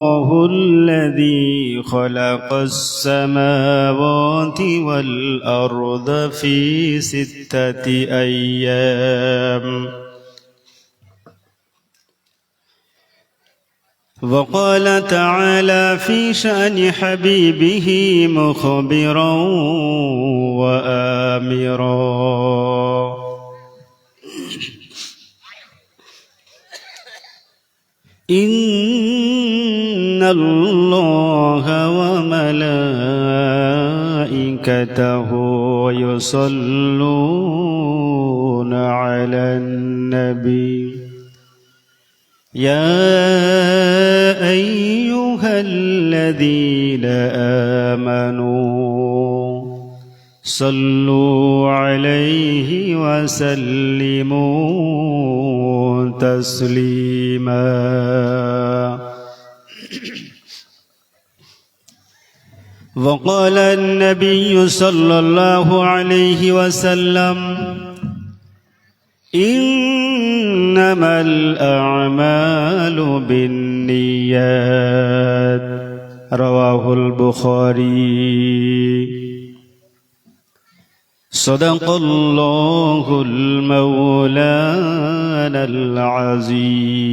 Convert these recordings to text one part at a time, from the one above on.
الله الذي خلق السماوات والأرض في 6 أيام وقال تعالى في شأن حبيبه مخبرا وآمرا إن الله وملائكته يصلون على النبي يا أيها الذين آمنوا صلوا عليه وسلموا تسليما وقال النبي صلى الله عليه وسلم إنما الأعمال بالنيات رواه البخاري صدق الله المولانا العظيم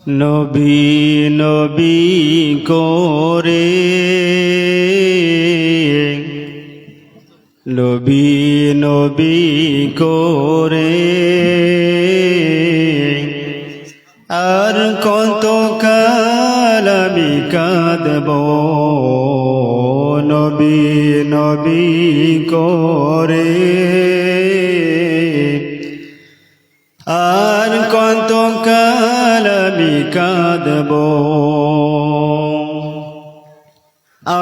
نبي نبي করে নবী নবী করে আর কত কাল আমি কাঁদব নবী নবী করে আর কত কাল আমি কাঁদব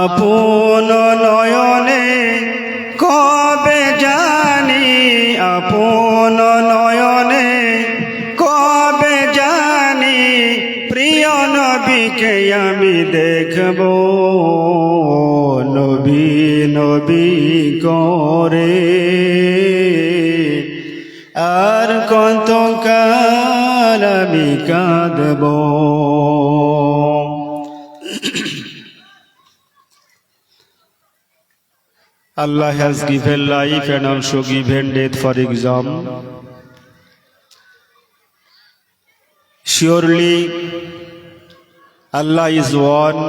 আপন নয়নে কবে জানি আপন নয়নে কবে জানি প্রিয় নবীকে আমি দেখব নবী নবী করে আর কত কাল আমি কাঁদব Allah has given life and also given death for exam. Surely Allah is one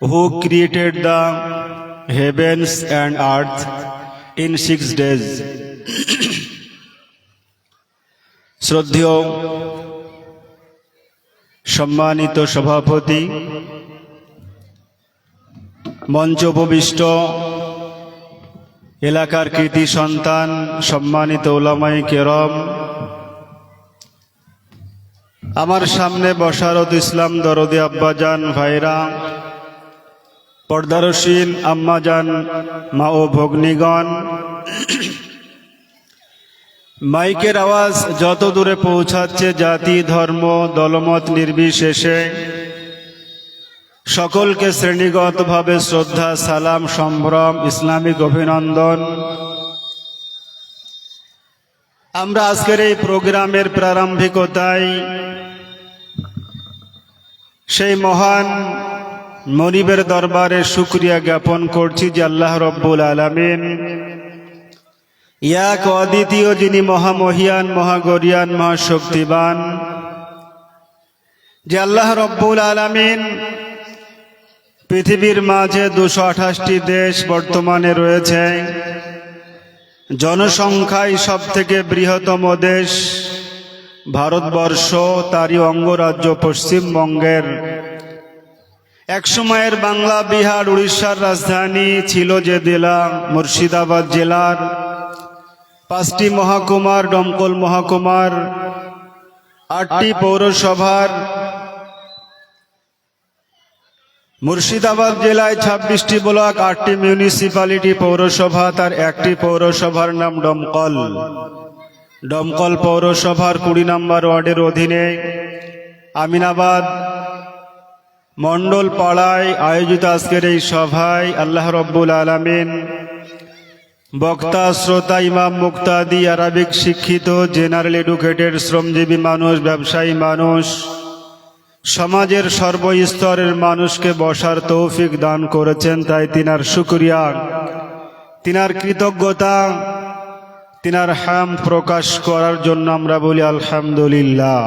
who created the heavens and earth in 6 days. শ্রদ্ধেয় সম্মানিত সভাপতি মঞ্চ উপবিষ্ট এলাকার কৃতি সন্তান সম্মানিত উলামায়ে কেরাম আমার সামনে বশারত ইসলাম দরদি আব্বাজান ভাইরা পর্দারসীন আম্মাজান মা ও ভগ্নীগণ মাইকের আওয়াজ যত দূরে পৌঁছাচ্ছে জাতি ধর্ম দলমত নির্বিশেষে সকলকে শ্রেণীগতভাবে শ্রদ্ধা সালাম সম্ভ্রম ইসলামিক অভিনন্দন আমরা আজকের এই প্রোগ্রামের প্রারম্ভিকতায় সেই মহান মনিবের দরবারে শুকরিয়া জ্ঞাপন করছি যে আল্লাহ রব্বুল আলামিন এক অদ্বিতীয় যিনি মহামহিয়ান মহাগরিয়ান মহাশক্তিবান যে আল্লাহ রব্বুল আলামিন পৃথিবীর মাঝে 228টি দেশ বর্তমানে রয়েছে জনসংখ্যায় সবথেকে বৃহত্তম দেশ ভারতবর্ষ তারই অঙ্গরাজ্য পশ্চিমবঙ্গের একসময়ের বাংলা বিহার উড়িষ্যার রাজধানী ছিল যে জেলা মুর্শিদাবাদ জেলার 5টি মহকুমার দমকল মহকুমার 8টি পৌরসভার মুর্শিদাবাদ জেলায় 26টি ব্লক 8টি মিউনিসিপ্যালিটি পৌরসভা তার একটি পৌরসভার নাম দমকল দমকল পৌরসভার 20 নম্বর ওয়ার্ডের অধীনে আমিনাবাদ মণ্ডল পাড়ায় আয়োজিত আজকের এই সভায় আল্লাহ রব্বুল আলামিন বক্তা, শ্রোতা, ইমাম, মুক্তাদি, আরবিক শিক্ষিত, জেনারেল এডুকেটেড, শ্রমজীবী মানুষ, ব্যবসায়ী মানুষ, সমাজের সর্বস্তরের মানুষকে বসার তৌফিক দান করেছেন, তাই তিনার শুকরিয়া, তিনার কৃতজ্ঞতা, তিনার হাম প্রকাশ করার জন্য আমরা বলি আলহামদুলিল্লাহ।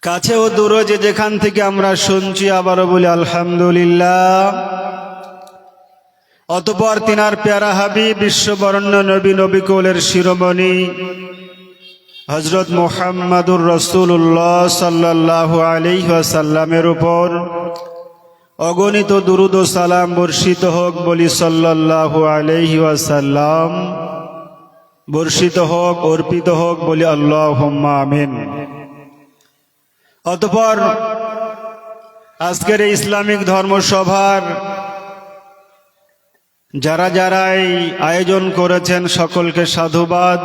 কাছে ও দূরে যে যেখান থেকে আমরা শুনছি আবারও বলি আলহামদুলিল্লাহ। অতঃপর তিনার প্যারা হাবিব বিশ্ববরণ্য নবী নবিকুলের শিরোমণি হযরত মুহাম্মাদুর রাসূলুল্লাহ সাল্লাল্লাহু আলাইহি ওয়াসাল্লামের উপর অগণিত দুরূদ ও সালাম বর্ষিত হোক, বলি সাল্লাল্লাহু আলাইহি ওয়াসাল্লাম। বর্ষিত হোক, অর্পিত হোক, বলি আল্লাহুম্মা আমিন। অতঃপর আজকের এই ইসলামিক ধর্মসভার যারা যারাই আয়োজন করেছেন সকলকে সাধুবাদ।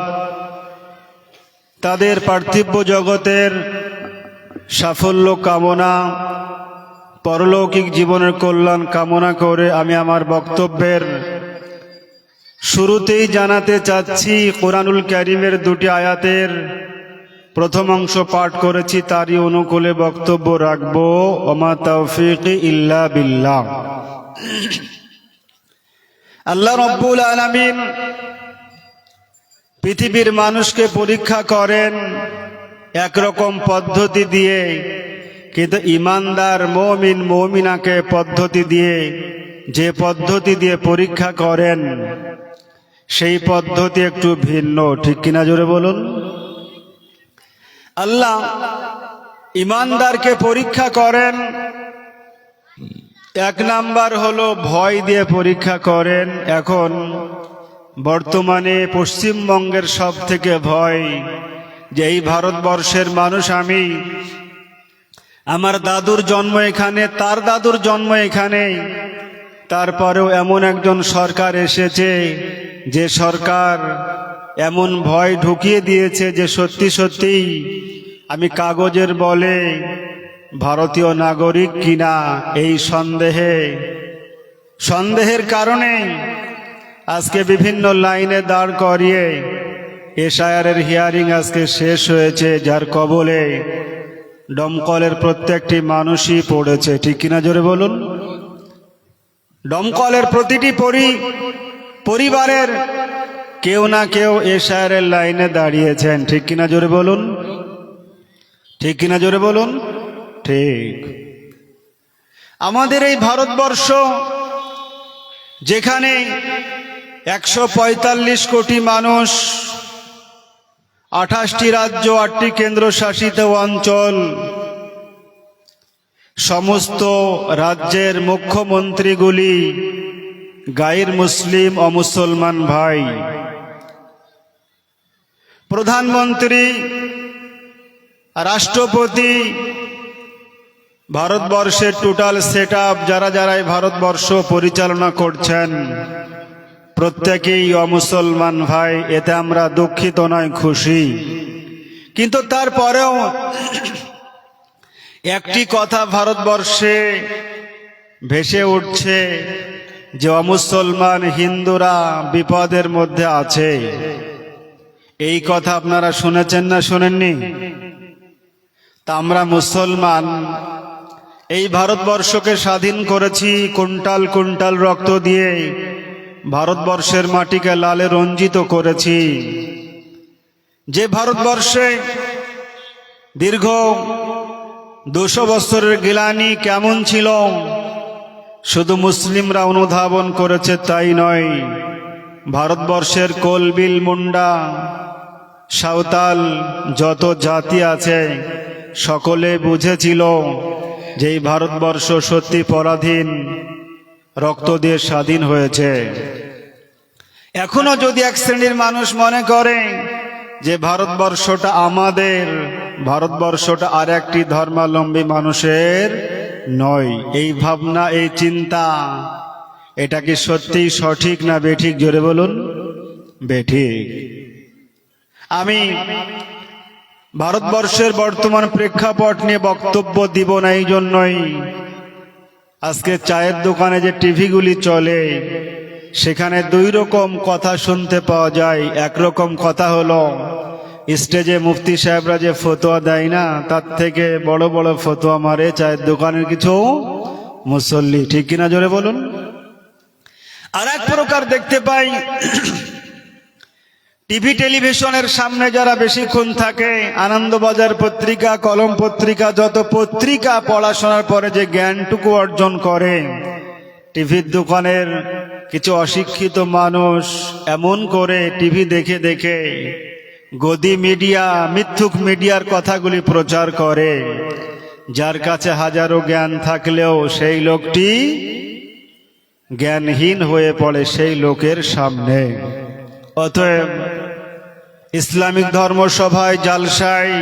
তাদের পার্থিব জগতের সাফল্য কামনা, পরলৌকিক জীবনের কল্যাণ কামনা করে আমি আমার বক্তব্যের শুরুতেই জানাতে চাচ্ছি, কোরআনুল কারীমের দুটি আয়াতের প্রথম অংশ পাঠ করেছি, তারই অনুকূলে বক্তব্য রাখব। ওমা তাওফীকি ইল্লা বিল্লাহ। আল্লাহ রাব্বুল আলামিন পৃথিবীর মানুষকে পরীক্ষা করেন একরকম পদ্ধতি দিয়ে, কিন্তু ইমানদার মুমিন মুমিনাকে পদ্ধতি দিয়ে, যে পদ্ধতি দিয়ে পরীক্ষা করেন সেই পদ্ধতি একটু ভিন্ন, ঠিক কিনা জোরে বলুন। আল্লাহ ইমানদারকে পরীক্ষা করেন, এক নাম্বার হলো ভয় দিয়ে পরীক্ষা করেন। এখন বর্তমানে পশ্চিমবঙ্গের সব থেকে ভয় যে এই ভারতবর্ষের মানুষ, আমি, আমার দাদুর জন্ম এখানে, তার দাদুর জন্ম এখানে, তারপরেও এমন একজন সরকার এসেছে যে সরকার এমন ভয় ঢুকিয়ে দিয়েছে যে সত্যি সত্যি আমি কাগজের বলে ভারতীয় নাগরিক কিনা এই সন্দেহের কারণে আজকে বিভিন্ন লাইনে দাঁড় করিয়ে এসআইআরের হিয়ারিং আজকে শেষ হয়েছে, যার কবলে দমকলের প্রত্যেকটি মানুষই পড়েছে, ঠিক কিনা জোরে বলুন। দমকলের প্রতিটি পরিবারের কেউ না কেউ এসআইআরের লাইনে দাঁড়িয়েছেন, ঠিক কিনা জোরে বলুন, ঠিক কিনা জোরে বলুন। ঠিক। আমাদের এই ভারতবর্ষ যেখানে 145 কোটি মানুষ, 28টি রাজ্য, 8টি কেন্দ্রশাসিত অঞ্চল, সমস্ত রাজ্যের মুখ্যমন্ত্রীগুলি গায়ের মুসলিম অমুসলমান ভাই, প্রধানমন্ত্রী, রাষ্ট্রপতি, ভারতবর্ষের টোটাল সেট আপ যারা যারাই ভারতবর্ষ পরিচালনা করছেন প্রত্যেকেই অমুসলমান ভাই। এতে আমরা দুঃখিত নয়, খুশি। কিন্তু তারপরেও একটি কথা ভারতবর্ষে ভেসে উঠছে যে অমুসলমান হিন্দুরা বিপদের মধ্যে আছে। এই কথা আপনারা শুনেছেন না শুনেননি? তা আমরা মুসলমান এই ভারতবর্ষকে স্বাধীন করেছি কুইন্টাল কুইন্টাল রক্ত দিয়ে, ভারতবর্ষের মাটিকে লালে রঞ্জিত করেছি। যে ভারতবর্ষে দীর্ঘ 200 বছরের গিলানি কেমন ছিল শুধু মুসলিমরা অনুধাবন করেছে তাই নয়, ভারতবর্ষের কোল, বিল, মুন্ডা, সাঁওতাল যত জাতি আছে সকলে বুঝেছিল যে এই ভারতবর্ষ সত্যি পরাধীন, রক্ত দিয়ে স্বাধীন হয়েছে। এখনো যদি এক শ্রেণীর মানুষ মনে করে যে ভারতবর্ষটা আমাদের, ভারতবর্ষটা আর একটি ধর্মাবলম্বী মানুষের নয়, এই ভাবনা, এই চিন্তা, এটা কি সত্যি সঠিক না বেঠিক? জোরে বলুন। বেঠিক। আমি ভারতবর্ষের বর্তমান প্রেক্ষাপট নিয়ে বক্তব্য দিব না, এই জন্যই আজকে চায়ের দোকানে যে টিভিগুলি চলে সেখানে দুই রকম কথা শুনতে পাওয়া যায়। একরকম কথা হলো স্টেজে মুফতি সাহেবরা যে ফতোয়া দেয় না, তার থেকে বড় বড় ফতোয়া মারে চায়ের দোকানের কিছু মুসল্লি, ঠিক কিনা জোরে বলুন। আর এক প্রকার দেখতে পাই টিভি টেলিভিশনের সামনে যারা বেশিক্ষণ থাকে, আনন্দবাজার পত্রিকা, কলম পত্রিকা, যত পত্রিকা পড়াশোনার পরে যে জ্ঞানটুকু অর্জন করে, টিভির দোকানের কিছু অশিক্ষিত মানুষ এমন করে টিভি দেখে দেখে গদি মিডিয়া, মিথ্যুক মিডিয়ার কথাগুলি প্রচার করে, যার কাছে হাজারো জ্ঞান থাকলেও সেই লোকটি জ্ঞানহীন হয়ে পড়ে সেই লোকের সামনে। অতএব ইসলামিক ধর্মসভায়, জালসায়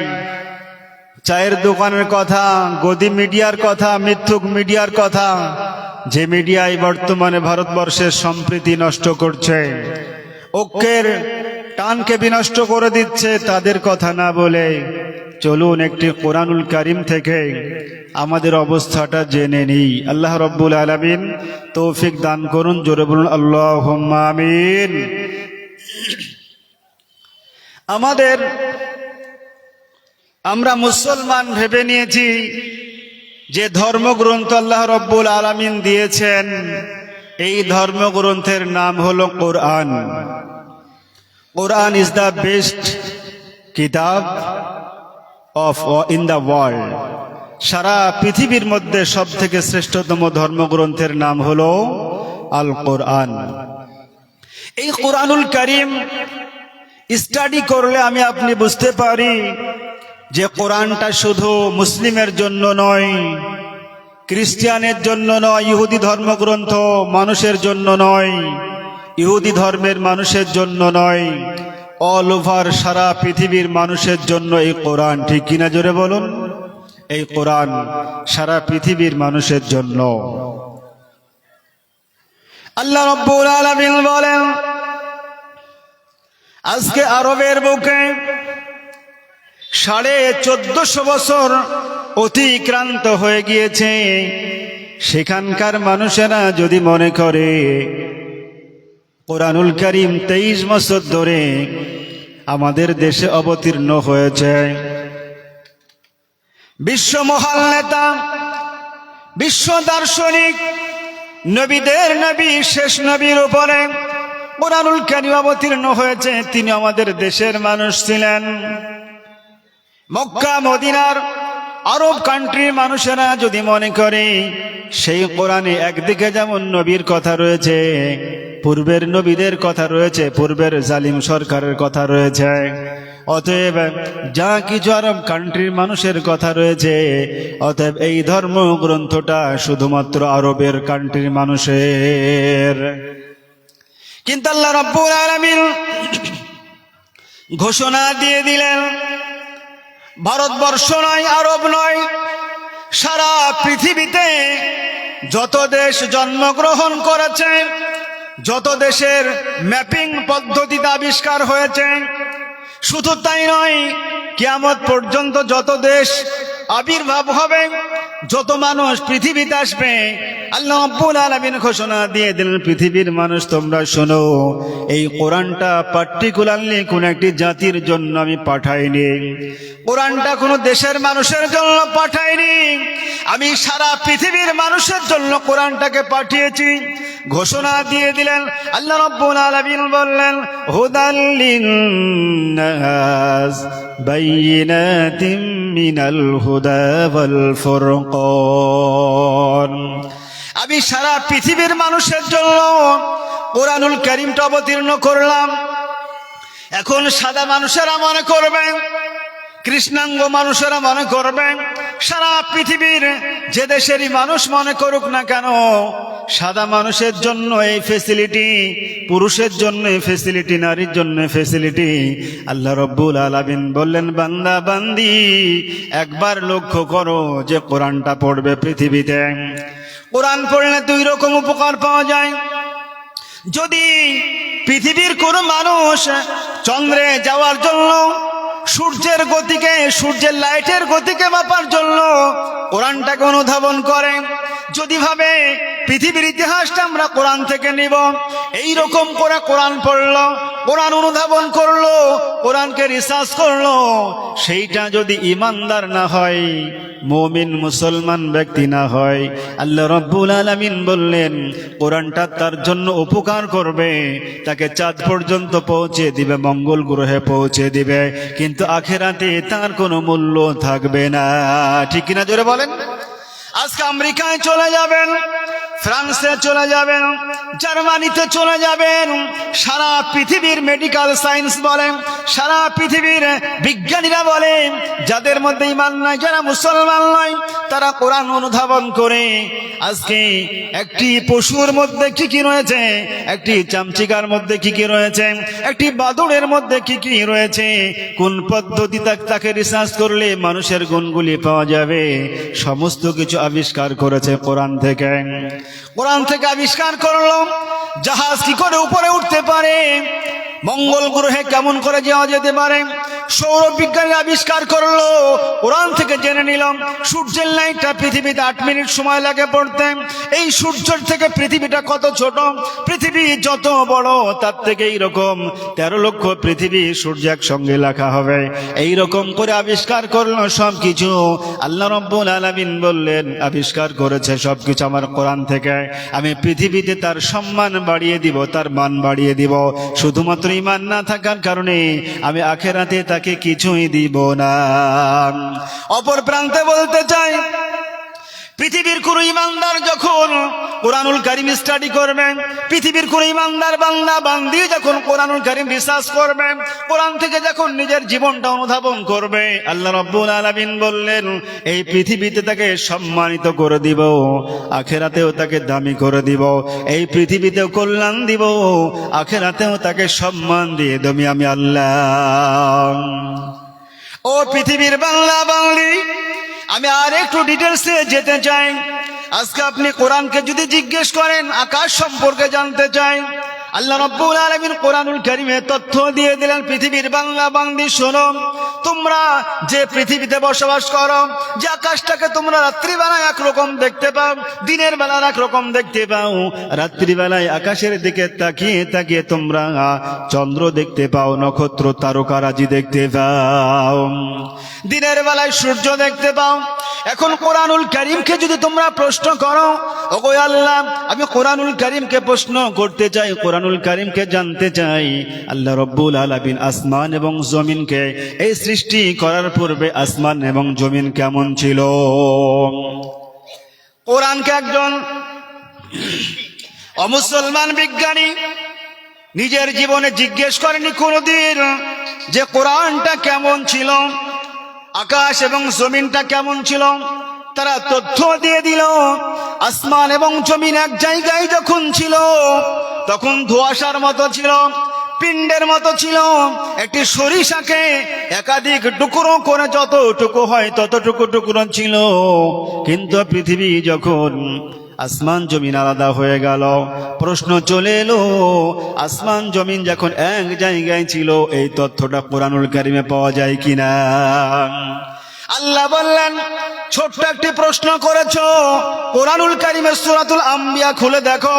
চায়ের দোকানের কথা, গদি মিডিয়ার কথা, মিথ্যুক মিডিয়ার কথা, যে মিডিয়ায় বর্তমানে ভারতবর্ষের সম্প্রীতি নষ্ট করছে, ঐক্যের টানকে বিনষ্ট করে দিচ্ছে, তাদের কথা না বলে চলুন একটি কোরআনুল কারীম থেকে আমাদের অবস্থাটা জেনে নিই। আল্লাহ রাব্বুল আলামিন তৌফিক দান করুন, জোরে বলুন আল্লাহুম্মা আমিন। আমরা মুসলমান ভেবে নিয়েছি যে ধর্মগ্রন্থ আল্লাহ রাব্বুল আলামিন দিয়েছেন, এই ধর্মগ্রন্থের নাম হলো কোরআন। কোরআন ইজ দ্য বেস্ট কিতাব ইন দ্য ওয়ার্ল্ড। সারা পৃথিবীর মধ্যে সব থেকে শ্রেষ্ঠতম ধর্মগ্রন্থের নাম হলো আল কোরআন। এই কোরআনুল কারীম স্টাডি করলে আমি আপনি বুঝতে পারি যে কোরআনটা শুধু মুসলিমের জন্য নয়, খ্রিস্টানের জন্য নয়, ইহুদি ধর্মগ্রন্থ মানুষের জন্য নয়, ইহুদি ধর্মের মানুষের জন্য নয়, অল ওভার সারা পৃথিবীর মানুষের জন্য এই কোরআন, ঠিক কিনা জোরে বলুন। এই কোরআন সারা পৃথিবীর মানুষের জন্য। আল্লাহ রাব্বুল আলামিন বলেন, আজকে আরবের বুকে 1450 বছর অতিক্রান্ত হয়ে গিয়েছে। সেখানকার মানুষেরা যদি মনে করে কোরআনুল কারীম 23 বছর ধরে আমাদের দেশে অবতীর্ণ হয়েছে, বিশ্ব মহান নেতা, বিশ্ব দার্শনিক, নবীদের নবী, শেষ নবীর উপরে কোরআনুল কারীম অবতীর্ণ হয়েছে, তিনি আমাদের দেশের মানুষ ছিলেন। মক্কা মদিনার আরব কান্ট্রির মানুষেরা যদি মনে করে সেই কোরআনে একদিকে যেমন নবীর কথা রয়েছে, পূর্বের নবীদের কথা রয়েছে, পূর্বের জালিম সরকারের কথা রয়েছে, অতএব যা কিছু আরব কান্ট্রির মানুষের কথা রয়েছে, অতএব এই ধর্মগ্রন্থটা শুধুমাত্র আরবের কান্ট্রির মানুষের। কিন্তু আল্লাহ রাব্বুল আলামিন ঘোষণা দিয়ে দিলেন, ভারতবর্ষ নয়, আরব নয়, সারা পৃথিবীতে যত দেশ জন্মগ্রহণ করেছে, যত দেশের ম্যাপিং পদ্ধতিতে আবিষ্কার হয়েছে, শুধু তাই নয়, কিয়ামত পর্যন্ত যত দেশ আবির্ভাব হবে, যত মানুষ পৃথিবীতে আসবে, আল্লাহ রাব্বুল আলামিন ঘোষণা দিয়ে দিলেন, পৃথিবীর মানুষ তোমরা শোনো, এই কোরআনটা পার্টিকুলারলি কোন একটি জাতির জন্য আমি পাঠাইনি, কোরআনটা কোন দেশের মানুষের জন্য পাঠাইনি, আমি সারা পৃথিবীর মানুষের জন্য কোরআনটাকে পাঠিয়েছি। ঘোষণা দিয়ে দিলেন, আল্লাহ রাব্বুল আলামিন বললেন, হুদাল লিন্নাস বাইয়িনাতিম মিনাল হুদা ওয়াল ফুরকান। আমি সারা পৃথিবীর মানুষের জন্য কোরআনুল কারীমটা অবতীর্ণ করলাম। এখন সাদা মানুষেরা মনে করবেন, কৃষ্ণাঙ্গ মানুষেরা মনে করবেন, সারা পৃথিবীর যে দেশেরই মানুষ মনে করুক না কেন, সাদা মানুষের জন্য এই ফেসিলিটি, পুরুষের জন্য এই ফেসিলিটি, নারীর জন্য ফেসিলিটি। আল্লাহ রাব্বুল আলামিন বললেন, বান্দা বান্দি একবার লক্ষ্য করো যে কোরআনটা পড়বে পৃথিবীতে, কোরআন পড়লে দুই রকম উপকার পাওয়া যায়। যদি পৃথিবীর কোনো মানুষ চন্দ্রে যাওয়ার জন্য, সূর্যের গতিকে, সূর্যের লাইটের গতিকে মাপার জন্য কোরআনটাকে অনুধাবন করে, যদি ভাবে পৃথিবীর ইতিহাসটা আমরা কোরআন থেকে নিব। এই রকম করে কোরআন পড়লো, কোরআন অনুধাবন করলো, কোরআনকে রিসার্চ করলো, সেইটা যদি ইমানদার না হয়, মুমিন মুসলমান ব্যক্তি না হয়, আল্লাহ রাব্বুল আলামিন বললেন কোরআনটা তার জন্য উপকার করবে, তাকে চাঁদ পর্যন্ত পৌঁছে দিবে, মঙ্গল গ্রহে পৌঁছে দিবে, কিন্তু আখিরাতে তার কোনো মূল্য থাকবে না। ঠিক কিনা জোরে বলেন? আজকে আমেরিকায় চলে যাবেন, ফ্রান্সে চলে যাবেন, জার্মানিতে চলে যাবেন, সারা পৃথিবীর মেডিকেল সায়েন্স বলেন, সারা পৃথিবীর বিজ্ঞানীরা বলেন, যাদের মধ্যে ঈমান নাই, যারা মুসলমান নয়, তারা কোরআন অনুধাবন করে আজকে একটি পশুর মধ্যে কি কি রয়েছে, একটি চামচিকার মধ্যে কি কি রয়েছে, একটি বাদুড়ের মধ্যে কি কি রয়েছে, কোন পদ্ধতি তাকে রিসার্চ করলে মানুষের গুণগুলি পাওয়া যাবে, সমস্ত কিছু আবিষ্কার করেছে কোরআন থেকে। কোরআন থেকে আবিষ্কার করলো জাহাজ কি করে উপরে উঠতে পারে, মঙ্গল গ্রহে কেমন করে যাওয়া যেতে পারে, সৌর বিজ্ঞানী আবিষ্কার করলো, কোরআন থেকে জেনে নিলাম সূর্যের লাইটটা পৃথিবীতে 8 মিনিট সময় লাগে পড়তে, এই সূর্যের থেকে পৃথিবীটা কত ছোট, পৃথিবী যত বড় তার থেকে এইরকম 13 লক্ষ পৃথিবী সূর্য একসঙ্গে লেখা হবে। এই রকম করে আবিষ্কার করলো সবকিছু। আল্লাহ রাব্বুল আলামিন বললেন আবিষ্কার করেছে সবকিছু আমার কোরআন থেকে, আমি পৃথিবীতে তার সম্মান বাড়িয়ে দিব, তার মান বাড়িয়ে দিব। শুধুমাত্র ঈমান না থাকার কারণে আমি আখিরাতে তাকে কিছুই দিব না। অপর প্রান্তে বলতে চাই, পৃথিবীর কোন ইমানদার যখন কোরআনুল কারীম স্টাডি করবেন, পৃথিবীর কোন ইমানদার বান্দা বান্দি যখন কোরআনুল কারীম রিসার্চ করবে, কোরআন থেকে যখন নিজের জীবনটা অনুধাবন করবে, আল্লাহ রাব্বুল আলামিন বললেন এই পৃথিবীতে তাকে সম্মানিত করে দিব, আখিরাতেও তাকে দামি করে দিব, এই পৃথিবীতেও কল্যাণ দিব, আখিরাতেও তাকে সম্মান দিয়ে দেব আমি আল্লাহ। ও পৃথিবীর বাংলা বাঙালি, আমি আর একটু ডিটেলসে যেতে চাই। আজকে আপনি কোরআনকে যদি জিজ্ঞেস করেন, আকাশ সম্পর্কে জানতে চাই, আল্লাহ রাব্বুল আলামিন কোরআনুল কারীমে তথ্য দিয়ে দিলেন, পৃথিবীর বাংলা বান্দি শোনো, তোমরা যে পৃথিবীতে বসবাস করো, যে আকাশটাকে তোমরা রাত্রিবেলায় একরকম দেখতে পাও, দিনের বেলা একরকম দেখতে পাও, রাত্রিবেলায় আকাশের দিকে তাকিয়ে তাকিয়ে তোমরা চন্দ্র দেখতে পাও, নক্ষত্র তারকারাজি দেখতে পাও, দিনের বেলায় সূর্য দেখতে পাও। এখন কোরআনুল কারীমকে যদি তোমরা প্রশ্ন করো, ওগো আল্লাহ আমি কোরআনুল কারীমকে প্রশ্ন করতে চাই, কোরআনুল কারীমকে জানতে চাই, আল্লাহ রাব্বুল আলামিন আসমান এবং জমিনকে এই সৃষ্টি করার পূর্বে আসমান এবং জমিন কেমন ছিল? কোরআনকে একজন অমুসলমান বিজ্ঞানী নিজের জীবনে জিজ্ঞেস করেনি কোনদিন যে কোরআনটা কেমন ছিল, আকাশ এবং জমিনটা কেমন ছিল। তারা তথ্য দিয়ে দিল, আসমান এবং জমিন এক জায়গায় যখন ছিল তখন ধোঁয়াশার মতো ছিল, পিণ্ডের মতো ছিল, একটি সরিষাকে একাধিক টুকরো করে যতটুকু হয় ততটুকু টুকরো ছিল। কিন্তু পৃথিবী যখন আসমান জমিন আলাদা হয়ে গেল, প্রশ্ন চলে এলো আসমান জমিন যখন এক জায়গায় ছিল এই তথ্যটা কোরআনুল কারীমে পাওয়া যায় কিনা? আল্লাহ বললেন ছোট্ট একটি প্রশ্ন করেছো, কোরআনুল কারীমের সূরাতুল আম্বিয়া খুলে দেখো,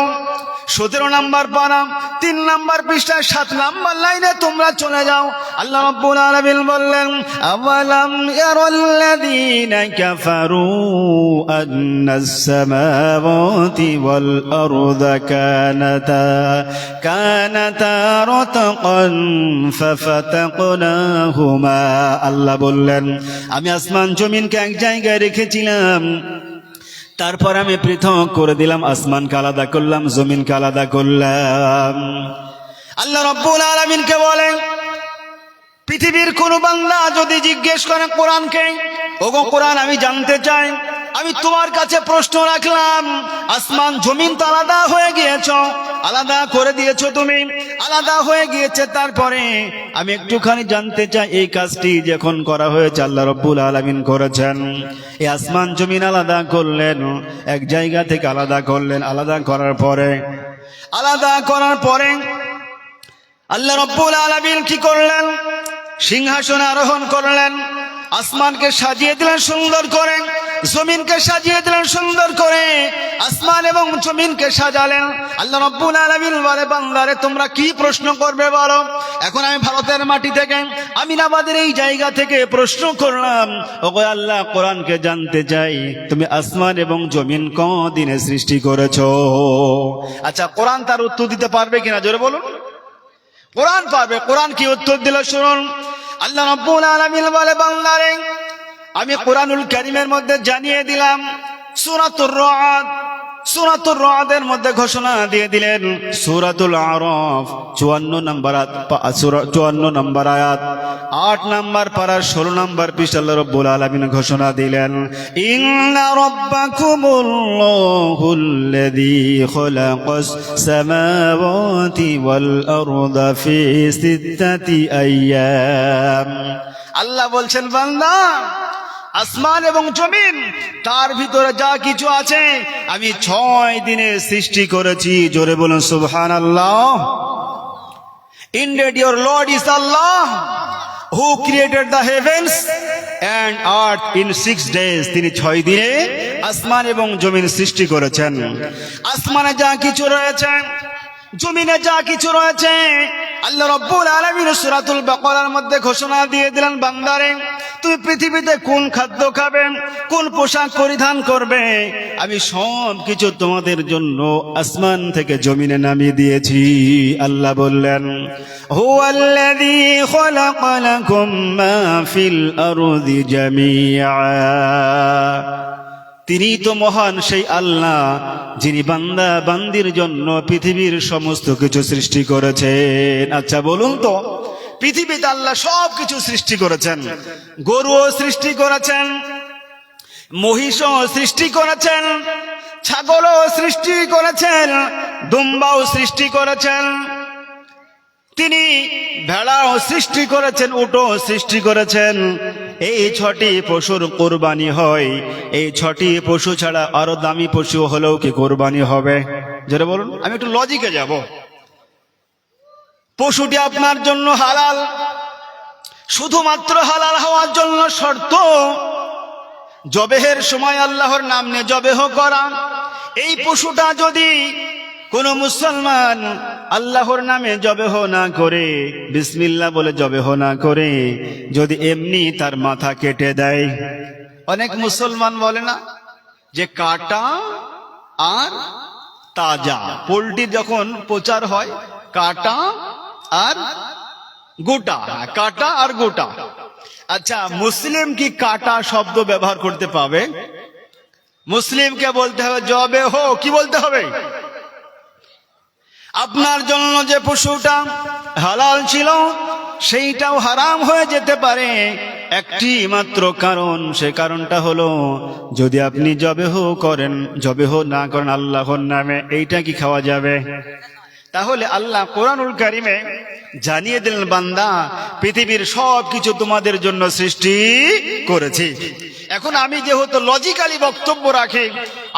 17 নম্বর পারা 3 নম্বর পৃষ্ঠা 7 নম্বর লাইনে তোমরা চলে যাও। আল্লাহ রাব্বুল আলামিন বললেন আওয়ালাম ইয়ারাল্লাযীনা কাফারু আন্নাস সামাওয়াতি ওয়াল আরদা কানাতা রাতকান ফাফাতাকনাহুমা। আল্লাহ বললেন আমি আসমান জমিনকে এক জায়গায় রেখেছিলাম, তারপর আমি পৃথক করে দিলাম, আসমানকে আলাদা করলাম, জমিনকে আলাদা করলাম। আল্লাহ রাব্বুল আলামিনকে বলেন পৃথিবীর কোন বান্দা যদি জিজ্ঞেস করে কোরআনকে, ওগো কোরআন আমি জানতে চাই, আমি তোমার কাছে প্রশ্ন রাখলাম, আসমান জমিন তো আলাদা হয়ে গিয়েছ, আলাদা করে দিয়েছো তুমি, আলাদা হয়ে গিয়েছে, তারপরে আমি একটুখানি জানতে চাই এই কাজটি যখন করা হয়েছে আল্লাহ রাব্বুল আলামিন করেছেন, এই আসমান জমিন আলাদা করলেন, এক জায়গা থেকে আলাদা করলেন, আলাদা করার পরে আল্লাহ রাব্বুল আলামিন কি করলেন? সিংহাসনে আরোহণ করলেন, আসমানকে সাজিয়ে দিলেন সুন্দর করে, জমিনকে সাজিয়ে দিলেন সুন্দর করে, আসমান এবং জমিনকে সাজালেন। আল্লাহ রাব্বুল আলামিন বলে, বান্দারে তোমরা কি প্রশ্ন করবে বলো। এখন আমি ভারতের মাটি থেকে, আমিনাবাদের এই জায়গা থেকে প্রশ্ন করলাম, ওগো আল্লাহ, কোরআনকে জানতে চাই, তুমি আসমান এবং জমিন কদিনে সৃষ্টি করেছো? আচ্ছা, কোরআন তার উত্তর দিতে পারবে কিনা জোরে বলুন। কোরআন পারবে। কোরআন কি উত্তর দিল শুনুন। আল্লাহ রাব্বুল আলামিন বলে, বান্দারে আমি কোরআনুল কারীমের মধ্যে জানিয়ে দিলাম। সূরাতুর রাদের মধ্যে ঘোষণা দিয়ে দিলেন, সূরাতুল আরাফ 54 নম্বর আয়াত, 8 নম্বর পারা 16 নম্বর পৃষ্ঠা আল্লাহ রাব্বুল আলামিন ঘোষণা দিলেন, ইন্না রাব্বাকুমুল্লাহুল্লাযী খালাকাস সামাওয়াতি ওয়াল আরদা ফি সিত্তাতি আইয়াম। আল্লাহ বলছেন, বান্দা, আসমান এবং জমিন তার ভিতরে যা কিছু আছে আমি 6 দিনে সৃষ্টি করেছি। জোরে বলুন সুবহানাল্লাহ। Indeed your Lord is Allah who created the heavens and earth in 6 days. তিনি 6 দিনে আসমান এবং জমিন সৃষ্টি করেছেন। আসমানে যা কিছু রয়েছে, জমিনে যা কিছু রয়েছে, আল্লাহ রাব্বুল আলামিন সূরাতুল বাকারার মধ্যে ঘোষণা দিয়ে দিলেন, বান্দারে তুমি পৃথিবীতে কোন খাদ্য খাবে, কোন পোশাক পরিধান করবে, আমি সব কিছু তোমাদের জন্য আসমান থেকে জমিনে নামিয়ে দিয়েছি। আল্লাহ বললেন, হুয়াল্লাযী খালাকা লাকুম মা ফিল আরদি জামিআ। তিনি তো মহান সেই আল্লাহ, যিনি বান্দা বান্দির জন্য পৃথিবীর সমস্ত কিছু সৃষ্টি করেছেন। আচ্ছা বলুন তো, পৃথিবীতে আল্লাহ সব কিছু সৃষ্টি করেছেন। গরুও সৃষ্টি করেছেন, মহিষও সৃষ্টি করেছেন, ছাগলও সৃষ্টি করেছেন, দুম্বাও সৃষ্টি করেছেন, তিনি ভেড়াও সৃষ্টি করেছেন, উটও সৃষ্টি করেছেন। এই 6টি পশুর কোরবানি হয়। এই 6টি পশু ছাড়া আরো দামি পশু হলেও কি কোরবানি হবে? যেটা বলুন। আমি একটু লজিকে যাব। পশুটি আপনার জন্য হালাল, শুধুমাত্র হালাল হওয়ার জন্য শর্ত জবেহের সময় আল্লাহর নাম নিয়ে জবেহ করা। এই পশুটা যদি কোন মুসলমান আল্লাহর নামে জবেহ না করে, বিসমিল্লাহ বলে জবেহ না করে, যদি এমনি তার মাথা কেটে দেয়, অনেক মুসলমান বলে না যে কাটা আর তাজা, পোল্ট্রি যখন প্রচার হয় কাটা আর গোটা, কাটা আর গোটা। আচ্ছা, মুসলিম কি কাটা শব্দ ব্যবহার করতে পাবে? মুসলিমকে বলতে হবে জবেহ। কি বলতে হবে? আপনার জন্য যে পশুটা হালাল ছিল সেইটাও হারাম হয়ে যেতে পারে একটি মাত্র কারণ। সে কারণটা হলো যদি আপনি জবেহ করেন, জবেহ না করেন আল্লাহর নামে, এইটা কি খাওয়া যাবে? তাহলে আল্লাহ কোরআনুল কারীমে জানিয়ে দিলেন, বান্দা পৃথিবীর সব কিছু তোমাদের জন্য সৃষ্টি করেছি। এখন আমি যেহেতু লজিক্যালি বক্তব্য রাখি,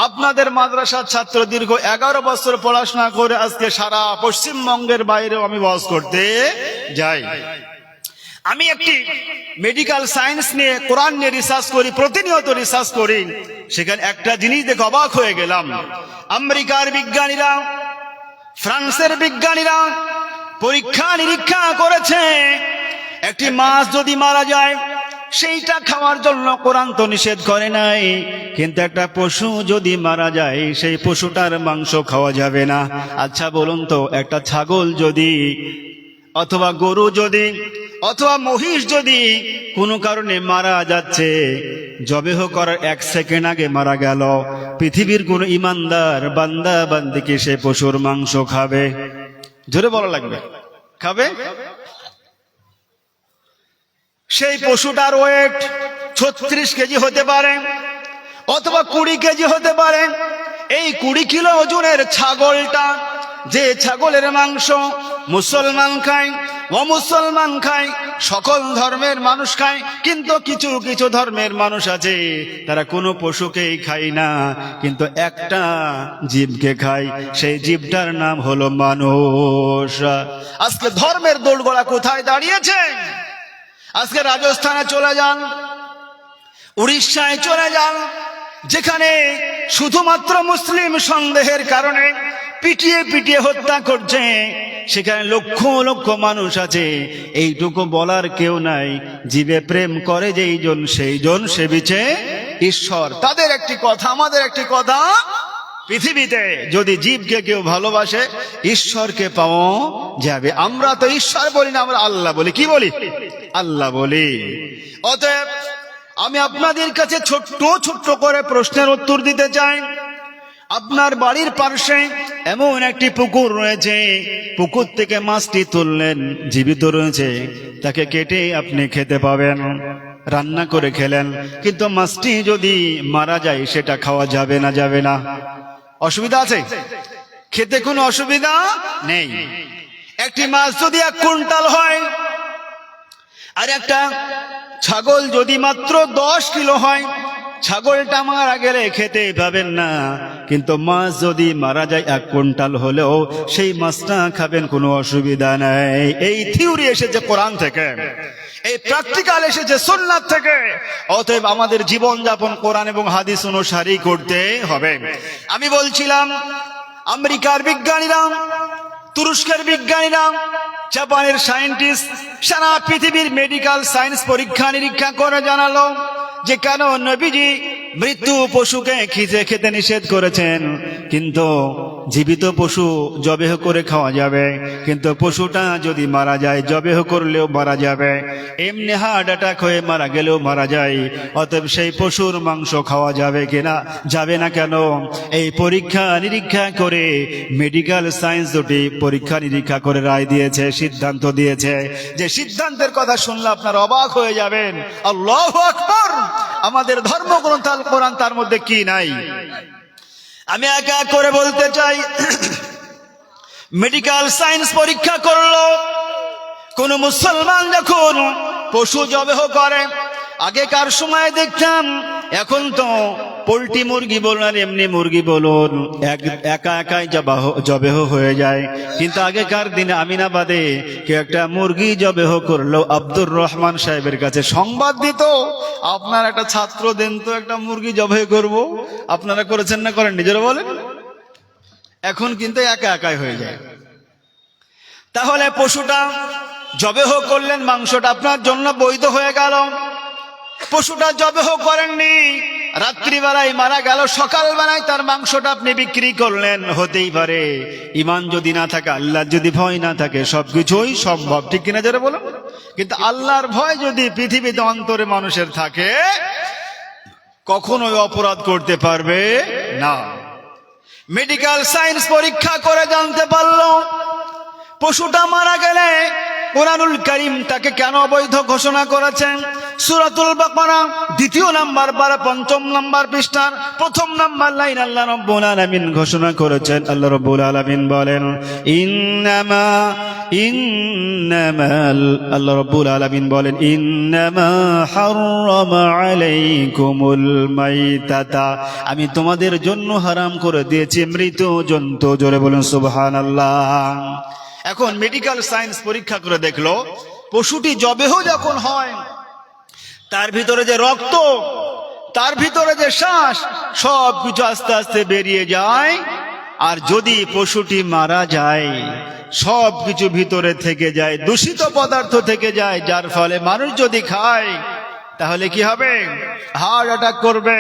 আপনাদের মাদ্রাসার ছাত্র দীর্ঘ 11 বছর পড়াশোনা করে আজকে সারা পশ্চিমবঙ্গের বাইরেও আমি ওয়াজ করতে যাই। আমি একটি মেডিকেল সায়েন্স নিয়ে, কোরআন নিয়ে রিসার্চ করি, প্রতিনিয়ত রিসার্চ করি। সেখানে একটা জিনিস দেখে অবাক হয়ে গেলাম। আমেরিকার বিজ্ঞানীরা, ফ্রান্সের বিজ্ঞানীরা পরীক্ষা নিরীক্ষা করেছে, একটি মাছ যদি মারা যায় সেইটা খাওয়ার জন্য কোরআন তো নিষেধ করে নাই, কিন্তু একটা পশু যদি মারা যায় সেই পশুটার মাংস খাওয়া যাবে না। আচ্ছা বলুন তো, একটা ছাগল যদি, অথবা গরু যদি, অথবা মহিষ যদি কোনো কারণে মারা যাচ্ছে, জবেহ করার 1 সেকেন্ড আগে মারা গেল, পৃথিবীর কোন ইমানদার বান্দা বান্দিকে সে পশুর মাংস খাবে? জোরে বলা লাগবে, খাবে? সেই পশুটার ওয়েট 36 কেজি হতে পারে, অথবা 20 কেজি হতে পারে। এই 20 কিলো ওজনের ছাগলটা, যে ছাগলের মাংস মুসলমান খায়, অমুসলমান খায়, সকল ধর্মের মানুষ খায়, কিন্তু কিছু কিছু ধর্মের মানুষ আছে তারা কোনো পশুকেই খায় না, কিন্তু একটা জীবকে খায়, সেই জীবটার নাম হলো মানুষ। আজকে ধর্মের দোলগোলা কোথায় দাঁড়িয়েছে? আজকে রাজস্থানে চলে যান, উড়িষ্যায় চলে যান, যেখানে শুধুমাত্র মুসলিম সন্দেহের কারণে পিটিয়ে পিটিয়ে হত্যা করছে। সেখানে লক্ষ লক্ষ মানুষ আছে, এইটুকু বলার কেউ নাই। জীবে প্রেম করে যেইজন সেইজন সেবিছে ঈশ্বর। তাদের একটি কথা, আমাদের একটি কথা, পৃথিবীতে যদি জীবকে কেউ ভালোবাসে ঈশ্বরকে পাওয়া যাবে। আমরা তো ঈশ্বর বলি না, আমরা আল্লাহ বলি। কি বলি? আল্লাহ বলি। অতএব আমি আপনাদের কাছে ছোট্ট ছোট্ট করে প্রশ্নের উত্তর দিতে চাই। আপনার বাড়ির পাশে এমন একটি পুকুর রয়েছে, পুকুর থেকে মাছটি তুললেন, জীবিত রয়েছে, তাকে কেটে আপনি খেতে পাবেন, রান্না করে খেলেন, কিন্তু মাছটি যদি মারা যায় সেটা খাওয়া যাবে না? যাবে না? অসুবিধা আছে? খেতে কোনো অসুবিধা নেই। একটি মাছ যদি 1 কুইন্টাল হয়, আর একটা ছাগল যদি মাত্র 10 কিলো হয়, ছাগলটা মারা গেলে খেতে পাবেন না, কিন্তু মাছ যদি মারা যায় 1 কুইন্টাল হলেও সেই মাছটা খাবেন, কোনো অসুবিধা নাই। এই থিওরি এসেছে কোরআন থেকে, এই প্র্যাকটিক্যাল এসেছে সুন্নাত থেকে। অতএব আমাদের জীবন যাপন কোরআন এবং হাদিস অনুসারী করতে হবে। আমি বলছিলাম, আমেরিকার বিজ্ঞানীরা, তুরস্কের বিজ্ঞানীরা, জাপানের সায়েন্টিস্ট সারা পৃথিবীর মেডিকেল সায়েন্স পরীক্ষা নিরীক্ষা করে জানালো যে কেন নবীজি মৃত্যু পশুকে খেতে নিষেধ করেছেন, কিন্তু জীবিত পশু জবেহ করে খাওয়া যাবে, কিন্তু পশুটা যদি মারা যায় জবেহ করলেও মারা যাবে, এমনি হার্ট অ্যাটাক হয়ে মারা গেলেও মারা যায়। অতএব সেই পশুর মাংস খাওয়া যাবে কিনা? যাবে না। কেন? এই পরীক্ষা নিরীক্ষা করে মেডিকেল সায়েন্স দুটি পরীক্ষা নিরীক্ষা করে রায় দিয়েছে, সিদ্ধান্ত দিয়েছে, যে সিদ্ধান্তের কথা শুনলে আপনার অবাক হয়ে যাবেন। আল্লাহু আকবার! আমাদের ধর্মগ্রন্থ আল কোরআন, তার মধ্যে কি নাই? আমি এক এক করে বলতে চাই। মেডিকেল সায়েন্স পরীক্ষা করলো, কোন মুসলমান যখন পশু জবেহ করে, আগেকার সময় দেখতাম, এখন তো পোল্ট্রি মুরগি বলুন আর এমনি মুরগি বলুন একা একাই জবেহ হয়ে যায়, কিন্তু আগেকার দিনে আমিনাবাদে কেউ একটা মুরগি জবেহ করলো, আব্দুর রহমান সাহেবের কাছে সংবাদ দিত, আপনার একটা ছাত্র দেন তো, একটা মুরগি জবেহ করব। আপনারা করেছেন না করেন? নিজেরা বলেন। এখন কিন্তু একা একাই হয়ে যায়। তাহলে পশুটা জবেহ করলেন, মাংসটা আপনার জন্য বৈধ হয়ে গেল। পশুটা জবেহ করেননি, রাত্রিবেলায় মারা গেল, সকালবেলায় তার মাংসটা আপনি বিক্রি করলেন। হতেই পারে, ঈমান যদি না থাকে, আল্লাহ যদি ভয় না থাকে, সবকিছুই সম্ভব। ঠিক কিনা যারা বলুন? কিন্তু আল্লাহর ভয় যদি পৃথিবীতে অন্তরে মানুষের থাকে, কখনোই অপরাধ করতে পারবে না। মেডিকেল সায়েন্স পরীক্ষা করে জানতে পারলো পশুটা মারা গেলে কুরআনুল কারীম তাকে কেন অবৈধ ঘোষণা করেছেন। সূরাতুল বাকারা 2 নম্বর পারা 5 নম্বর পৃষ্ঠার 1 নম্বর লাইন আল্লাহ রাব্বুল আলামিন ঘোষণা করেছেন। আল্লাহ রাব্বুল আলামিন বলেন আল্লাহ রাব্বুল আলামিন বলেন ইন্নামা হাররামা আলাইকুমুল মাইতাতা, আমি তোমাদের জন্য হারাম করে দিয়েছি মৃত জন্তু। জোরে বলুন সুবহানাল্লাহ। এখন মেডিকেল সায়েন্স পরীক্ষা করে দেখলো পশুটি জবেহ যখন হয়, তার ভিতরে যে রক্ত, তার ভিতরে যে শ্বাস, সব কিছু আস্তে আস্তে বেরিয়ে যায়। আর যদি পশুটি মারা যায়, সব কিছু ভিতরে থেকে যায়, দূষিত পদার্থ থেকে যায়, যার ফলে মানুষ যদি খায় তাহলে কি হবে? হার্ট অ্যাটাক করবে,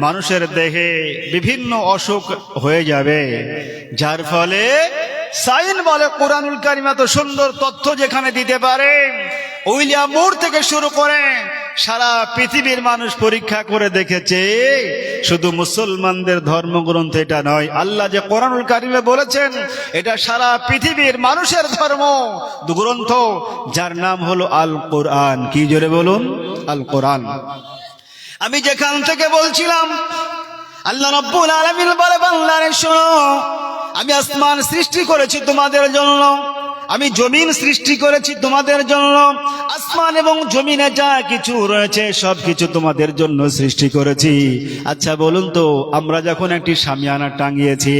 মানুষের দেহে বিভিন্ন অসুখ হয়ে যাবে। যার ফলে সাইন বলে কুরআনুল কারীম এত সুন্দর তথ্য যেখানে দিতে পারে, উইলিয়াম মুর থেকে শুরু করে সারা পৃথিবীর মানুষ পরীক্ষা করে দেখেছে। শুধু মুসলমানদের ধর্মগ্রন্থ এটা নয়, আল্লাহ যে কুরআনুল কারীমে বলেছেন এটা সারা পৃথিবীর মানুষের ধর্ম গ্রন্থ, যার নাম হলো আল কোরআন। কি জোরে বলুন? আল কোরআন। আমি যেখান থেকে বলছিলাম, আল্লাহ রাব্বুল আলামিন বলে বান্দারে শোনো, আমি আসমান সৃষ্টি করেছি তোমাদের জন্য, আমি জমিন সৃষ্টি করেছি তোমাদের জন্য, আসমান এবং জমিনে যা কিছু রয়েছে সব কিছু তোমাদের জন্য সৃষ্টি করেছি। আচ্ছা বলুন তো, আমরা যখন একটি শামিয়ানা টাঙিয়েছি,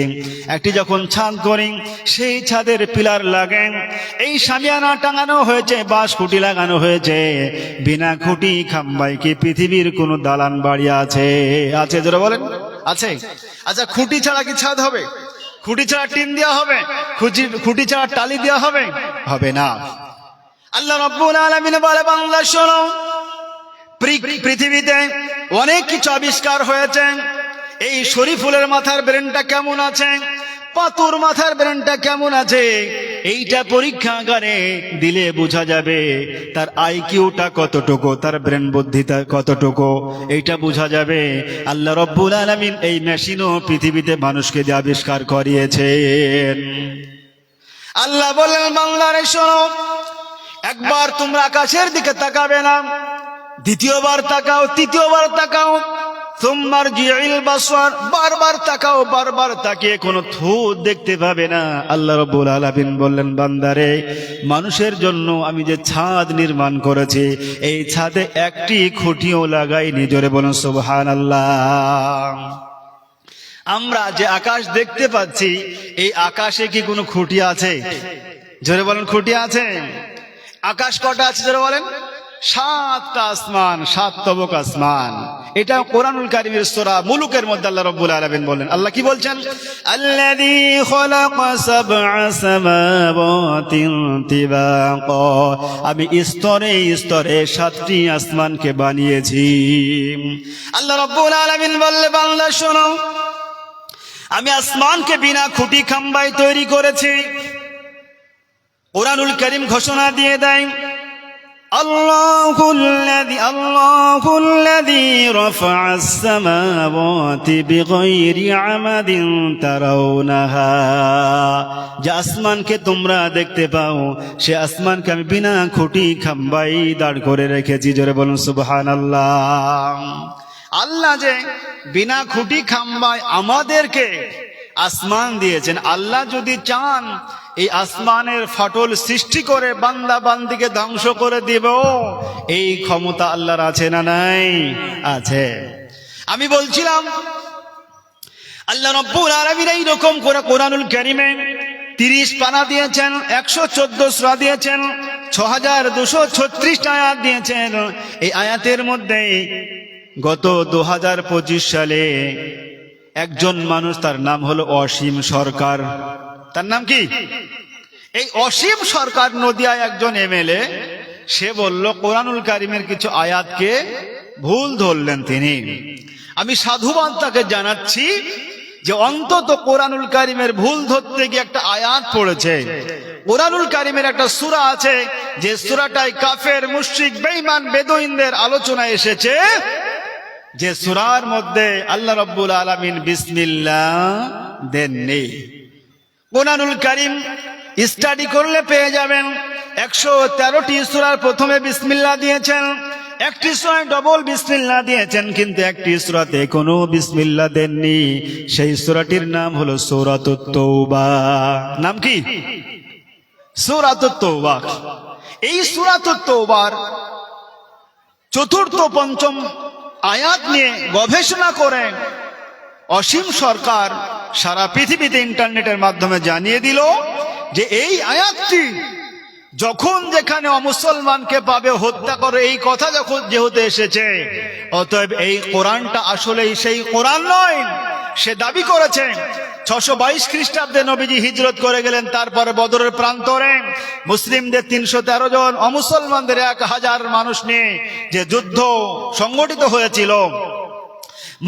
একটি যখন ছাদ করি, সেই ছাদের পিলার লাগে, এই শামিয়ানা টাঙানো হয়েছে, বাঁশ খুঁটি লাগানো হয়েছে, বিনা খুঁটি খাম্বাই কি পৃথিবীর কোনো দালান বাড়ি আছে? আছে যারা বলেন আছে? আচ্ছা খুঁটি ছাড়া কি ছাদ হবে? খুঁটি ছাড়া টিন দেওয়া হবে? খুঁটি ছাড়া টালি দেওয়া হবে? হবে না। আল্লাহ রাব্বুল আলামিন বলে, বান্দা শোনো, পৃথিবীতে অনেক কিছু আবিষ্কার হয়েছে। এই শরীফুলের মাথার ব্রেনটা কেমন আছে, পাতুর মাথার ব্রেনটা কেমন আছে, এইটা পরীক্ষাগারে দিলে বোঝা যাবে তার আইকিউটা কতটুকু, তার ব্রেন বুদ্ধিটা কতটুকু, এইটা বোঝা যাবে। আল্লাহ রাব্বুল আলামিন এই মেশিনও পৃথিবীতে মানুষকে দিয়ে আবিষ্কার করিয়েছেন। আল্লাহ বললেন, বাংলারে শোনো, একবার তোমরা আকাশের দিকে তাকাবে না, দ্বিতীয়বার তাকাও, তৃতীয়বার তাকাও, তোমার জিইল বাসর, বারবার তাকাও, বারবার তাকিয়ে কোনো থুত দেখতে পাবে না। আল্লাহ রাব্বুল আলামিন বললেন, বান্দারে, মানুষের জন্য আমি যে ছাদ নির্মাণ করেছি, এই ছাদে একটি খুঁটিও লাগাইনি। জোরে বলুন সুবহানাল্লাহ। আমরা যে আকাশ দেখতে পাচ্ছি, এই আকাশে কি কোনো খুঁটি আছে? জোরে বলেন, খুঁটি আছে? আকাশ কটা আছে জোরে বলেন? 7টা আসমান, 7 তবক আসমান। এটা কোরআনুল কারীমের সূরা মুলুকের মধ্যে আল্লাহ রাব্বুল আলামিন বলেন। আল্লাহ কি বলছেন? আল্লাযী খালাকা সাবআ সামাওয়াতিন তিবাকা, আমি স্তরে স্তরে 7টি আসমানকে বানিয়েছি। আল্লাহ রাব্বুল আলামিন বললে, বান্দা শোনো, আমি আসমানকে বিনা খুঁটি খাম্বাই তৈরি করেছি। কোরআনুল কারীম ঘোষণা দিয়ে দেয়, আল্লাহুল্লাযী রাফা'আস সামাওয়াতি বিগাইরি আমাদিন তারাউনাহা, যে আসমানকে তোমরা দেখতে পাও, সে আসমানকে আমি বিনা খুঁটি খাম্বাই দাঁড় করে রেখেছি। জোরে বলুন সুবহানাল্লাহ। আল্লাহ যে বিনা খুঁটি খাম্বায় আমাদেরকে আসমান দিয়েছেন, আল্লাহ যদি চান এই আসমানের ফাটল সৃষ্টি করে বান্দা বান্দিকে ধ্বংস করে দিব, এই ক্ষমতা আল্লাহর আছে না নাই? আছে। আমি বলছিলাম, আল্লাহ রাব্বুল আলামিন এই রকম করে কোরআনুল কারীমে 30 পারা দিয়েছেন, 114 সূরা দিয়েছেন, 6236 আয়াত দিয়েছেন। এই আয়াতের মধ্যে গত 2025 সালে একজন মানুষ, তার নাম হলো অসীম সরকার। তার নাম কি? এই অসীম সরকার নদিয়ায় একজন এমএলএ, সে বলল কোরআনুল কারীমের কিছু আয়াতকে ভুল ধরলেন তিনি। আমি সাধুবাদ তাকে জানাচ্ছি যে অন্তত কোরআনুল কারীমের ভুল ধরতে গিয়ে একটা আয়াত পড়েছে। কোরআনুল কারীমের একটা সূরা আছে, যে সূরাটায় কাফের, মুশরিক, বেঈমান, বেদুইনদের আলোচনা এসেছে, যে সূরার মধ্যে আল্লাহ রাব্বুল আলামিন বিসমিল্লাহ দেননি। কোরআনুল কারীম স্টাডি করলে পেয়ে যাবেন 113টি সূরার প্রথমে বিসমিল্লাহ দিয়েছেন, একটি সূরায় ডবল বিসমিল্লাহ দিয়েছেন, কিন্তু একটি সূরাতে কোনো বিসমিল্লাহ দেননি। সেই সূরাটির নাম হলো সূরাতুত তাওবা। নাম কি? সূরাতুত তাওবা। এই সূরাতুত তাওবার 4র্থ 5ম আয়াত নিয়ে গবেষণা করে অসীম সরকার সারা পৃথিবীতে ইন্টারনেটের মাধ্যমে জানিয়ে দিল যে এই আয়াতটি যখন যেখানে অমুসলমানকে পাবে হত্যা করে, এই কথা যখন যেহেতু এসেছে, অতএব এই কোরআনটা আসলেই সেই কোরআন নয়। সে দাবি করেছে 622 খ্রিস্টাব্দে নবীজি হিজরত করে গেলেন, তারপরে বদরের প্রান্তরে মুসলিমদের 313 জন, অমুসলমানদের 1000 মানুষ নিয়ে যে যুদ্ধ সংগঠিত হয়েছিল,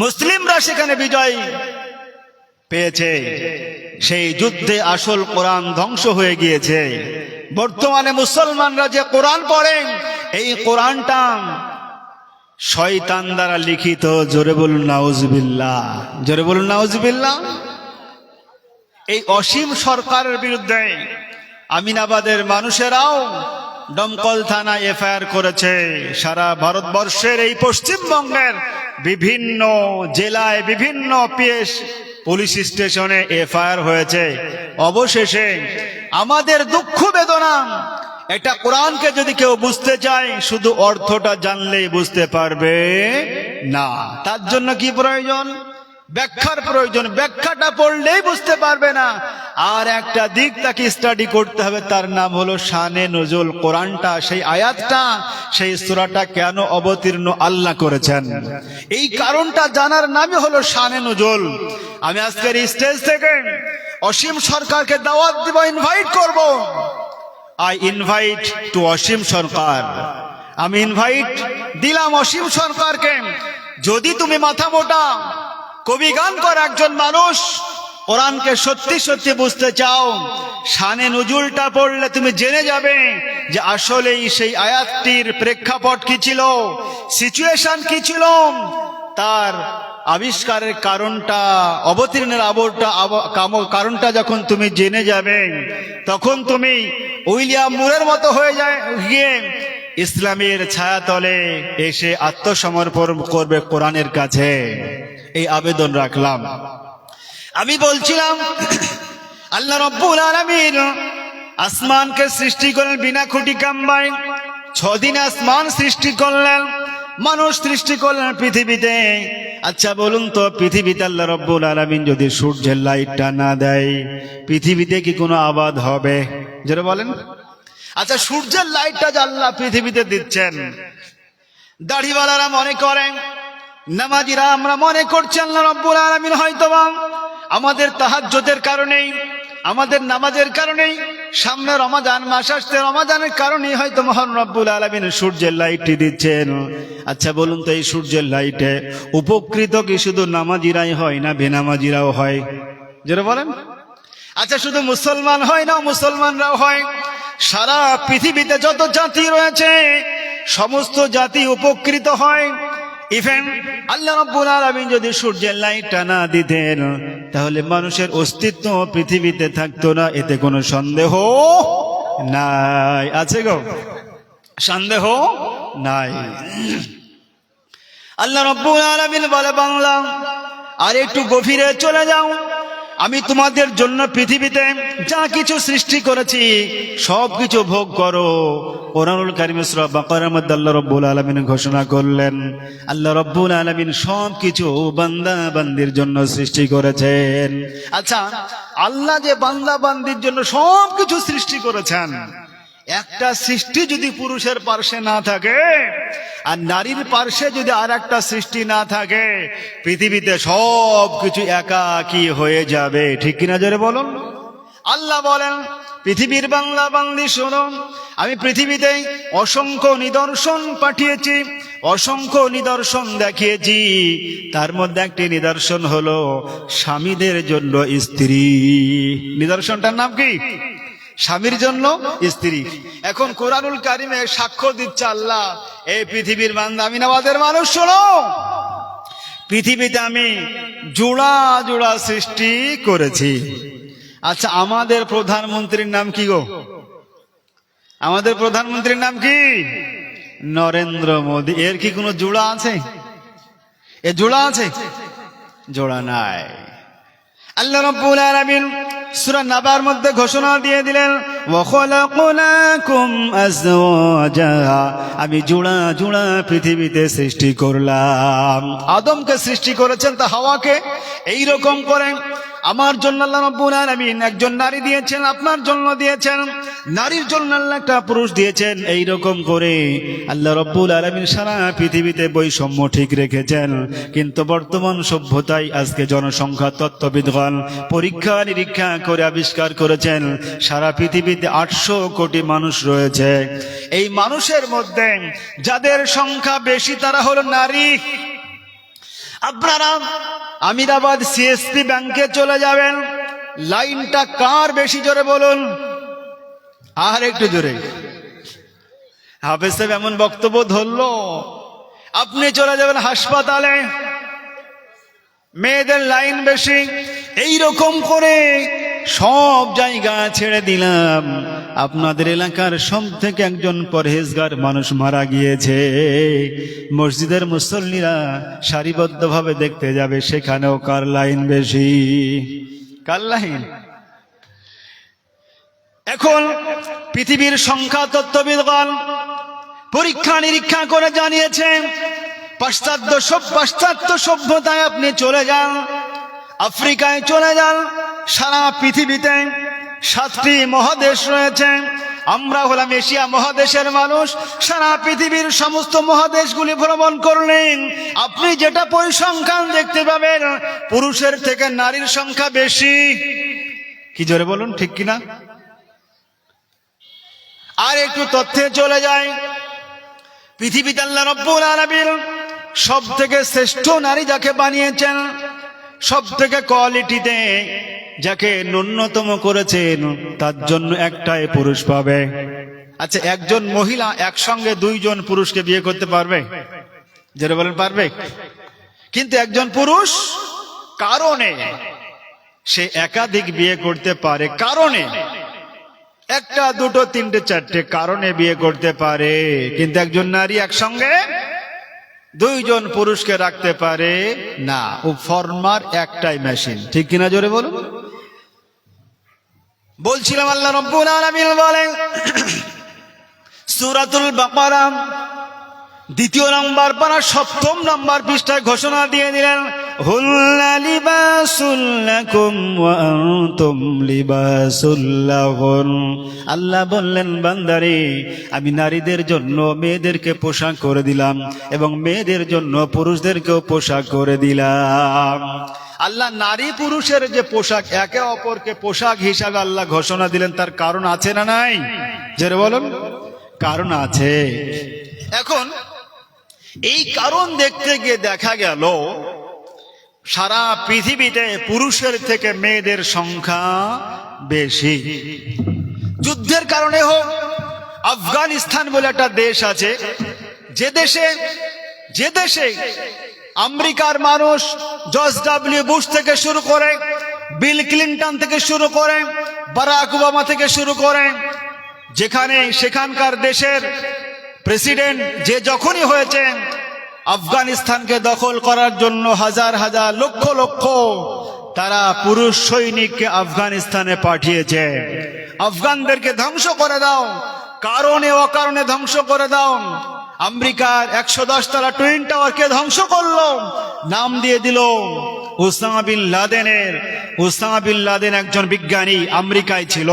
মুসলিমরা সেখানে বিজয় পেয়েছে। সেই যুদ্ধে আসল কোরআন ধ্বংস হয়ে গিয়েছে। বর্তমানে মুসলমানরা যে কোরআন পড়েন, এই কোরআনটা শয়তান দ্বারা লিখিত। জোরে বলুন নাউজুবিল্লাহ, জোরে বলুন নাউজুবিল্লাহ। এই অসীম সরকারের বিরুদ্ধে আমিনাবাদের মানুষেরাও দমকল থানায় এফআইআর করেছে। সারা ভারতবর্ষের এই পশ্চিমবঙ্গের বিভিন্ন জেলায় বিভিন্ন পুলিশ স্টেশনে এফআইআর হয়েছে। অবশেষে আমাদের দুঃখ বেদনা, এটা কোরআনকে যদি কেউ বুঝতে চায় শুধু অর্থটা জানলেই বুঝতে পারবে না, তার জন্য কি প্রয়োজন? ব্যাখ্যার প্রয়োজন। ব্যাখ্যাটা পড়লেই বুঝতে পারবে না। আর একটা দিক তাকে স্টাডি করতে হবে, তার নাম হলো শানে নজুল। কোরআনটা, সেই আয়াতটা, সেই সূরাটা কেন অবতীর্ণ আল্লাহ করেছেন, এই কারণটা জানার নামই হলো শানে নজুল। আমি আজকের স্টেজ থেকে অসীম সরকারকে দাওয়াত দিব, ইনভাইট করব। আই ইনভাইট টু অসীম সরকার। আমি ইনভাইট দিলাম অসীম সরকারকে, যদি তুমি মাথা মোটা কবি গান কর একজন মানুষ, কোরআনকে সত্যি সত্যি বুঝতে চাও, শানে নজুলটা পড়লে তুমি জেনে যাবে যে আসলেই সেই আয়াতটির প্রেক্ষাপট কি ছিল, সিচুয়েশন কি ছিল, তার আবিষ্কারের কারণটা, অবতীর্ণের কারণটা যখন তুমি জেনে যাবে, তখন তুমি উইলিয়াম মুরের মতো হয়ে গিয়ে ইসলামের ছায়াতলে এসে আত্মসমর্পণ করবে কোরআনের কাছে। এই আবেদন রাখলাম। আমি বলছিলাম আল্লাহ রাব্বুল আলামিন আসমানকে সৃষ্টি করলেন বিনা খুঁটি কাম্বায়। 6 দিন আসমান সৃষ্টি করলেন, মানুষ সৃষ্টি করলেন পৃথিবীতে। আচ্ছা বলুন তো, পৃথিবীতে আল্লাহ রাব্বুল আলামিন যদি সূর্যের লাইটটা না দেয়, পৃথিবীতে কি কোনো আবাদ হবে? যারা বলেন। আচ্ছা, সূর্যের লাইটটা যে আল্লাহ পৃথিবীতে দিচ্ছেন, দাড়িওয়ালারা মনে করেন, নামাজিরা আমরা মনে করছি আল্লাহ রাব্বুল আলামিন হয়তোবা আমাদের তাহাজ্জুদের কারণেই, আমাদের নামাজের কারণেই, সামনে রমাদান মাস আসছে, রমাদানের কারণেই হয়তো মহান রব্বুল আলামিন সূর্যের লাইটটি দিচ্ছেন। আচ্ছা বলুন তো, এই সূর্যের লাইটে উপকৃত কি শুধু নামাজিরাই হয় না বেনামাজিরাও হয়? যারা বলেন। আচ্ছা, শুধু মুসলমান হয় না, মুসলমানরাও হয়। সারা পৃথিবীতে যত জাতি রয়েছে সমস্ত জাতি উপকৃত হয়। ইভেন আল্লাহ রাব্বুল আলামিন যদি সূর্যের লাইটটা না দিতেন, তাহলে মানুষের অস্তিত্ব পৃথিবীতে থাকতো না, এতে কোনো সন্দেহ নাই। আছে গো? সন্দেহ নাই। আল্লাহ রাব্বুল আলামিন বলে, বাংলা আর একটু গভীরে চলে যাও, আমি তোমাদের জন্য পৃথিবীতে যা কিছু সৃষ্টি করেছি সব কিছু ভোগ করো। কোরআনুল কারীমে সূরা বাকারার মধ্যে আল্লাহ রাব্বুল আলামিন ঘোষণা করলেন, আল্লাহ রাব্বুল আলামিন সব কিছু বান্দা বান্দির জন্য সৃষ্টি করেছেন। আচ্ছা, আল্লাহ যে বান্দা বান্দির জন্য সব কিছু সৃষ্টি করেছেন, একটা সৃষ্টি যদি পুরুষের পার্শ্বে না থাকে আর নারীর পার্শ্বে যদি আর একটা সৃষ্টি না থাকে, পৃথিবীতে সব কিছু একাকী হয়ে যাবে। ঠিক কিনা জোরে বলুন। আল্লাহ বলেন, পৃথিবীর বাংলা বান্দি শোনো, আমি পৃথিবীতে অসংখ্য নিদর্শন পাঠিয়েছি, অসংখ্য নিদর্শন দেখিয়েছি। তার মধ্যে একটি নিদর্শন হলো স্বামীদের জন্য স্ত্রী। নিদর্শনটার নাম কি? স্বামীর জন্য স্ত্রী। এখন কোরআনুল কারীমে সাক্ষ্য দিচ্ছে আল্লাহ, এই পৃথিবীর বান্দা আমিনাবাদের মানুষ শোনো, পৃথিবীতে আমি জোড়া জোড়া সৃষ্টি করেছি। আচ্ছা, আমাদের প্রধানমন্ত্রীর নাম কি গো? আমাদের প্রধানমন্ত্রীর নাম কি? নরেন্দ্র মোদী। এর কি কোনো জোড়া আছে? এ জোড়া আছে? জোড়া নাই। আল্লাহ রাব্বুল আলামিন সূরা নাবার মধ্যে ঘোষণা দিয়ে দিলেন, ওয়া খালাকনাকুম আজওয়াজা, আমি জোড়া জোড়া পৃথিবীতে সৃষ্টি করলাম। আদমকে সৃষ্টি করেছেন, তা হাওয়াকে এইরকম করে আমার জন্য আল্লাহ রাব্বুল আলামিন একজন নারী দিয়েছেন, আপনার জন্য দিয়েছেন, নারীর জন্য আল্লাহ একটা পুরুষ দিয়েছেন। এইরকম করে আল্লাহ রাব্বুল আলামিন সারা পৃথিবীতে বৈষম্য ঠিক রেখেছেন। কিন্তু বর্তমান সভ্যতায় আজকে জনসংখ্যা তত্ত্ববিদগণ পরীক্ষা নিরীক্ষা করে আবিষ্কার করেছেন সারা পৃথিবীতে 800 কোটি মানুষ রয়েছে। এই মানুষের মধ্যে যাদের সংখ্যা বেশি তারা হলো নারী। আপনারা আমিরাবাদ সিএসপি ব্যাংকে চলে যাবেন, লাইনটা কার বেশি? জোরে বলুন, আর একটু জোরে। হাফেজ সাহেব এমন বক্তব্য ধরলো, আপনি চলে যাবেন হাসপাতালে, মেয়েদের লাইন বেশি। এই রকম করে সব জায়গা ছেড়ে দিলাম, আপনাদের এলাকার সব থেকে একজন পরহেজগার মানুষ মারা গিয়েছে, মসজিদের মুসল্লিরা সারিবদ্ধভাবে দেখতে যাবে, সেখানেও কার লাইন বেশি? কার লাইন? এখন পৃথিবীর সংখ্যা তত্ত্ববিদগণ পরীক্ষা নিরীক্ষা করে জানিয়েছেন, পাশ্চাত্য সভ্যতায় আপনি চলে যান, আফ্রিকায় চলে যান, সারা পৃথিবীতে 7টি মহাদেশ রয়েছে। আমরা হলাম এশিয়া মহাদেশের মানুষ। সারা পৃথিবীর সমস্ত মহাদেশগুলি ভ্রমণ করলেন, আপনি যেটা পরিসংখ্যান দেখতে পাবেন, পুরুষের থেকে নারীর সংখ্যা বেশি। কি জোরে বলুন, ঠিক কিনা? আর একটু তথ্যে চলে যায়, পৃথিবীতে আল্লাহ রাব্বুল আলামিন সব থেকে শ্রেষ্ঠ নারী যাকে বানিয়েছেন, সব থেকে কোয়ালিটিতে যাকে ন্যূনতম করেছেন, তার জন্য একটাই পুরুষ পাবে। আচ্ছা, একজন মহিলা একসঙ্গে 2 জন পুরুষকে বিয়ে করতে পারবে? যারা বলেন পারবে। কিন্তু একজন পুরুষ কারণে সে একাধিক বিয়ে করতে পারে, কারণে 1টা 2টো 3টে 4টে কারণে বিয়ে করতে পারে। কিন্তু একজন নারী একসঙ্গে 2 জন পুরুষকে রাখতে পারে না। ও ফরমার একটাই মেশিন, ঠিক কিনা? জোরে বলুন। বলছিলাম আল্লাহ রাব্বুল আলামিন বলেন সূরাতুল বাকারা 2 নম্বর পারা 7ম নম্বর পৃষ্ঠায় ঘোষণা দিয়ে দিলেন, হুল্লা লিবাসুল লাকুম ওয়া আনতুম লিবাসুল লাহুন। আল্লাহ বললেন, বান্দারে আমি নারীদের জন্য মেয়েদেরকে পোশাক করে দিলাম এবং মেয়েদের জন্য পুরুষদেরকেও পোশাক করে দিলাম। আল্লাহ নারী পুরুষের যে পোশাক, একে অপরকে পোশাক হিসাবে আল্লাহ ঘোষণা দিলেন, তার কারণ আছে না নাই? যারা বলুন, কারণ আছে। এখন এই কারণ দেখতে গিয়ে দেখা গেল সারা পৃথিবীতে পুরুষের থেকে মেয়েদের সংখ্যা বেশি। যুদ্ধের কারণে হোক, আফগানিস্তান বলে একটা দেশ আছে, যে দেশে আমেরিকার মানুষ জর্জ ডব্লিউ বুশ থেকে শুরু করে, বিল ক্লিনটন থেকে শুরু করে, বারাক ওবামা থেকে শুরু করে, সেখানকার দেশের প্রেসিডেন্ট যে যখনই হয়েছে, আফগানিস্তানকে দখল করার জন্য হাজার হাজার লক্ষ লক্ষ তারা পুরুষ সৈনিককে আফগানিস্তানে পাঠিয়েছে। আফগানদেরকে ধ্বংস করে দাও, কারণে অকারণে ধ্বংস করে দাও। আমেরিকার 110 তলা টুইন টাওয়ারকে ধ্বংস করলো, নাম দিয়ে দিল ওসামা বিন লাদেনের। ওসামা বিন লাদেন একজন বিজ্ঞানী, আমেরিকায় ছিল।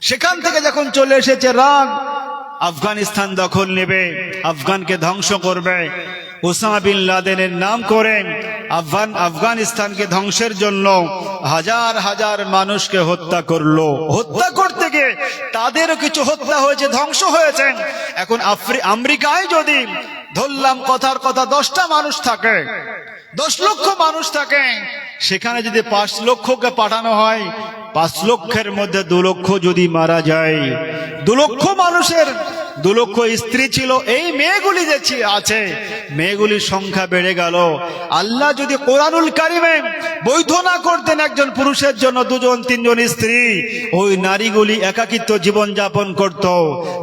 সেখান থেকে যখন চলে এসেছে রাগ, আফগানিস্তান দখল নেবে, আফগানকে ধ্বংস করবে, ওসামা বিন লাদেনের নাম করে আফগানিস্তানকে ধ্বংসের জন্য হাজার হাজার মানুষকে হত্যা করলো। হত্যা করতে গিয়ে তাদেরও কিছু হত্যা হয়েছে, ধ্বংস হয়েছে। এখন আমেরিকায় যদি ধরলাম কথার কথা 10টা মানুষ থাকে, 10 লক্ষ মানুষ থাকে, সেখানে যদি 5 লক্ষকে পাঠানো হয়, 5 লক্ষের মধ্যে 2 লক্ষ যদি মারা যায়, 2 লক্ষ মানুষের 2 লক্ষ স্ত্রী ছিল, এই মেয়েগুলি যে আছে, মেয়েগুলির সংখ্যা বেড়ে গেল। আল্লাহ যদি কোরআনুল কারিমে বৈধ না করতেন একজন পুরুষের জন্য 2 জন 3 জন স্ত্রী, ওই নারীগুলি একাকিত্ব জীবন যাপন করত,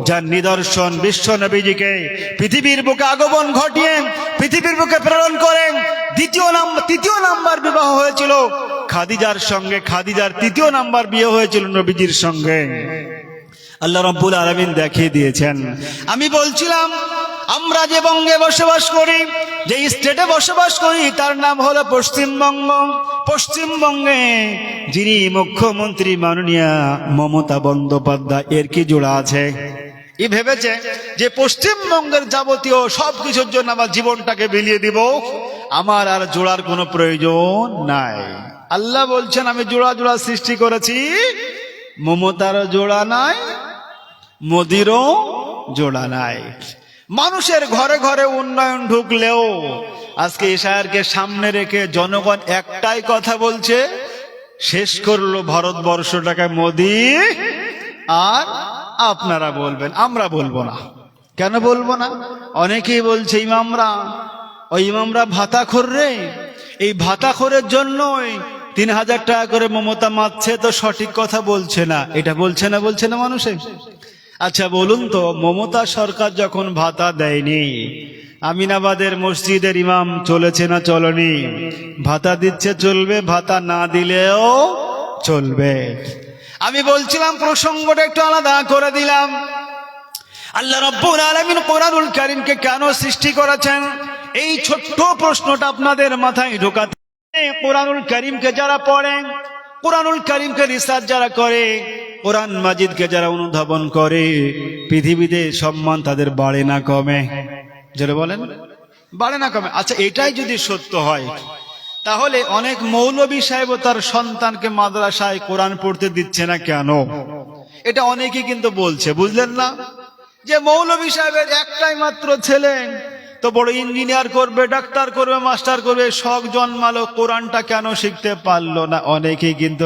যার নিদর্শন বিশ্ব নবীজিকে পৃথিবীর বুকে আগমন ঘটিয়ে পৃথিবীর বুকে প্রেরণ করেন। তৃতীয় নাম্বার বিবাহ হয়েছিল খাদিজার সঙ্গে, খাদিজার 3য় নাম্বার বিয়ে হয়েছিল নবীজির সঙ্গে। আল্লাহ রাব্বুল আলামিন দেখিয়ে দিয়েছেন। আমি বলছিলাম, আমরা যে বঙ্গে বসবাস করি, যে স্টেটে বসবাস করি, তার নাম হলো পশ্চিমবঙ্গ। পশ্চিমবঙ্গে যিনি মুখ্যমন্ত্রী মাননীয়া মমতা বন্দ্যোপাধ্যায়, এর কি জোড়া আছে? ই ভেবেছে যে পশ্চিমবঙ্গের যাবতীয় সবকিছুর জন্য আমার জীবনটাকে বিলিয়ে দিব, আমার আর জোড়ার কোনো প্রয়োজন নাই। আল্লাহ বলছেন, আমি জোড়া জোড়া সৃষ্টি করেছি, মমতারও জোড়া নাই, মোদিরও জোড়া নাই। মানুষের ঘরে ঘরে উন্নয়ন ঢুকলেও আজকে ইশায়ারকে সামনে রেখে জনগণ একটাই কথা বলছে, শেষ করলো ভারতবর্ষটাকে মোদি। আর আপনারা বলবেন, আমরা বলবো না। কেন বলবো না? অনেকেই বলছে ইমামরা ভাতাখোর রে, এই ভাতাখোরের জন্যই 3,000 টাকা করে মমতা মারছে তো সঠিক কথা বলছে না, এটা বলছে না মানুষে। আচ্ছা বলুন তো, মমতা সরকার যখন ভাতা দেয়নি, আমিনাবাদের মসজিদের ইমাম চলেছে না চলনি? ভাতা দিচ্ছে চলবে, ভাতা না দিলেও চলবে। আমি বলছিলাম প্রসঙ্গটা একটু আলাদা করে দিলাম। আল্লাহ রাব্বুল আলামিন কোরআনুল কারীমকে কেন সৃষ্টি করেছেন, এই ছোট্ট প্রশ্নটা আপনাদের মাথায় ঢোকাতে। কোরআনুল কারীমকে যারা পড়েন, কোরআনুল কারীমকে রিসার্চ যারা করে, কোরআন মাজিদকে যারা অনুধাবন করে, পৃথিবীতে সম্মান তাদের বাড়ে না কমে? যারা বলেন বাড়ে না কমে। আচ্ছা এটাই যদি সত্য হয়, তাহলে অনেক মৌলবী সাহেব তার সন্তানকে মাদ্রাসায় কোরআন পড়তে দিচ্ছে না কেন? এটা অনেকেই কিন্তু বলছে, বুঝলেন না? যে মৌলবী সাহেবের একটাই মাত্র ছেলে, তো বড় ইঞ্জিনিয়ার করবে, ডাক্তার করবে, মাস্টার করবে, শখ জন্মালো, কোরআনটা কেন শিখতে পারলো না? অনেকেই কিন্তু